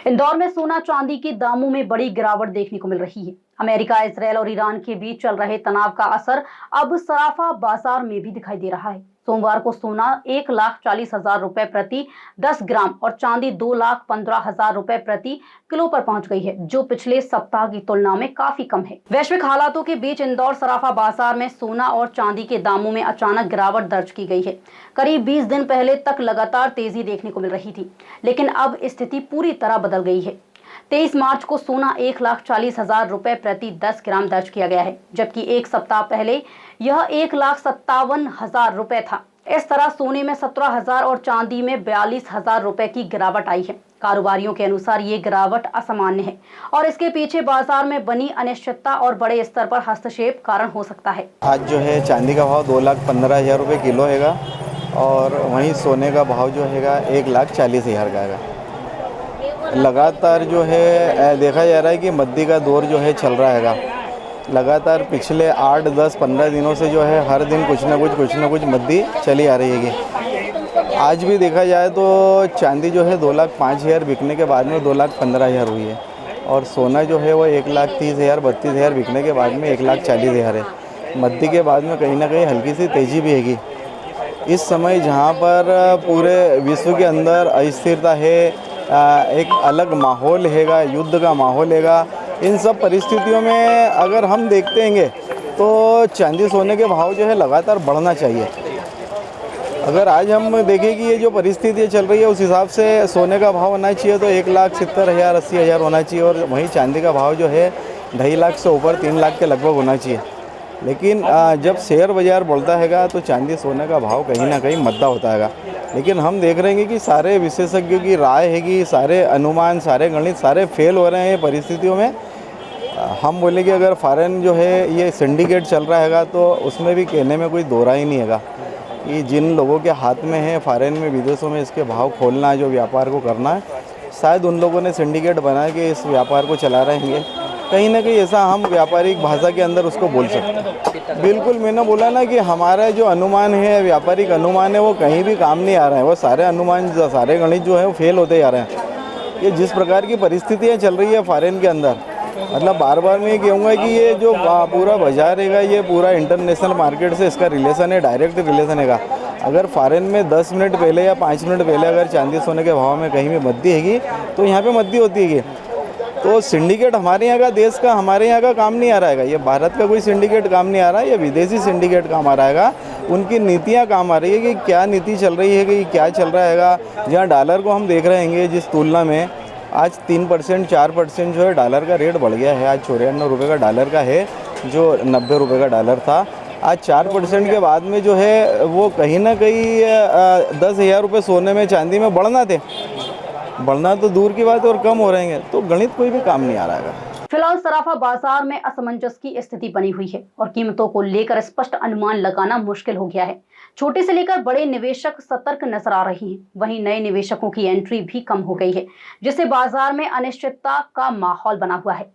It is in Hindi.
इंदौर में सोना चांदी के दामों में बड़ी गिरावट देखने को मिल रही है। अमेरिका, इजरायल और ईरान के बीच चल रहे तनाव का असर अब सराफा बाजार में भी दिखाई दे रहा है। सोमवार को सोना 1,40,000 रुपए प्रति 10 ग्राम और चांदी 2,15,000 रुपए प्रति किलो पर पहुंच गई है, जो पिछले सप्ताह की तुलना में काफी कम है। वैश्विक हालातों के बीच इंदौर सराफा बाजार में सोना और चांदी के दामों में अचानक गिरावट दर्ज की गई है। करीब 20 दिन पहले तक लगातार तेजी देखने को मिल रही थी, लेकिन अब स्थिति पूरी तरह बदल गई है। 23 मार्च को सोना 1,40,000 रुपए प्रति 10 ग्राम दर्ज किया गया है, जबकि एक सप्ताह पहले यह 1,57,000 रुपए था। इस तरह सोने में 17,000 और चांदी में 42,000 रुपए की गिरावट आई है। कारोबारियों के अनुसार ये गिरावट असामान्य है और इसके पीछे बाजार में बनी अनिश्चितता और बड़े स्तर पर हस्तक्षेप कारण हो सकता है। आज जो है चांदी का भाव 2,15,000 रुपये किलो हैगा और वहीं सोने का भाव जो हैगा 1,40,000 का हैगा। लगातार जो है देखा जा रहा है कि मद्दी का दौर जो है चल रहा हैगा। लगातार पिछले 8, 10, 15 दिनों से जो है हर दिन कुछ ना कुछ मद्दी चली आ रही हैगी। आज भी देखा जाए तो चांदी जो है 2,05,000 बिकने के बाद में 2,15,000 हुई है और सोना जो है वो 1,30,000, 32,000 बिकने के बाद में 1,40,000 है। मद्दी के बाद में कहीं ना कहीं हल्की सी तेज़ी भी हैगी। इस समय जहाँ पर पूरे विश्व के अंदर अस्थिरता है, एक अलग माहौल हैगा, युद्ध का माहौल हैगा, इन सब परिस्थितियों में अगर हम देखते हैं तो चांदी सोने के भाव जो है लगातार बढ़ना चाहिए। अगर आज हम देखें कि ये जो परिस्थिति चल रही है उस हिसाब से सोने का भाव होना चाहिए तो 1,70,000, 80,000 होना चाहिए और वहीं चांदी का भाव जो है 2.5 लाख से ऊपर 3 लाख के लगभग होना चाहिए। लेकिन जब शेयर बाज़ार बढ़ता हैगा तो चांदी सोने का भाव कहीं ना कहीं मद्दा होता हैगा। लेकिन हम देख रहे हैं कि सारे विशेषज्ञों की राय हैगी, सारे अनुमान, सारे गणित सारे फेल हो रहे हैं परिस्थितियों में। हम बोले कि अगर फॉरेन जो है ये सिंडिकेट चल रहा हैगा तो उसमें भी कहने में कोई दो राय नहीं हैगा कि जिन लोगों के हाथ में है फॉरेन में, विदेशों में इसके भाव खोलना है, जो व्यापार को करना है, शायद उन लोगों ने सिंडिकेट बना के इस व्यापार को चला रहे हैं। कहीं ना कहीं ऐसा हम व्यापारिक भाषा के अंदर उसको बोल सकते हैं। बिल्कुल, मैंने बोला ना कि हमारा जो अनुमान है, व्यापारिक अनुमान है, वो कहीं भी काम नहीं आ रहा है। वो सारे अनुमान, सारे गणित जो है वो फेल होते जा रहे हैं। ये जिस प्रकार की परिस्थितियाँ चल रही है फॉरेन के अंदर, मतलब बार बार मैं ये कहूँगा कि ये जो पूरा बाजार हैगा ये पूरा इंटरनेशनल मार्केट से इसका रिलेशन है, डायरेक्ट रिलेशन हैगा। अगर फॉरेन में 10 मिनट पहले या 5 मिनट पहले अगर चांदी सोने के भाव में कहीं भी मद्दी हैगी तो यहाँ पे मद्दी होती हैगी। तो सिंडिकेट हमारे यहाँ का, देश का, हमारे यहाँ का काम नहीं आ रहा है। ये भारत का कोई सिंडिकेट काम नहीं आ रहा है, ये विदेशी सिंडिकेट काम आ रहा है। उनकी नीतियाँ काम आ रही है कि क्या नीति चल रही है, कि क्या चल रहा है। जहाँ डॉलर को हम देख रहे हैं जिस तुलना में आज 3%, 4% जो है डॉलर का रेट बढ़ गया है। आज 94 रुपये का डॉलर का है, जो 90 रुपये का डॉलर था। आज 4% के बाद में जो है वो कहीं ना कहीं 10,000 रुपये सोने में, चांदी में बढ़ना थे। बढ़ना तो दूर की बात है और कम हो रहे हैं, तो गणित कोई भी काम नहीं आ रहा है। फिलहाल सराफा बाजार में असमंजस की स्थिति बनी हुई है और कीमतों को लेकर स्पष्ट अनुमान लगाना मुश्किल हो गया है। छोटे से लेकर बड़े निवेशक सतर्क नजर आ रहे हैं, वहीं नए निवेशकों की एंट्री भी कम हो गई है, जिससे बाजार में अनिश्चितता का माहौल बना हुआ है।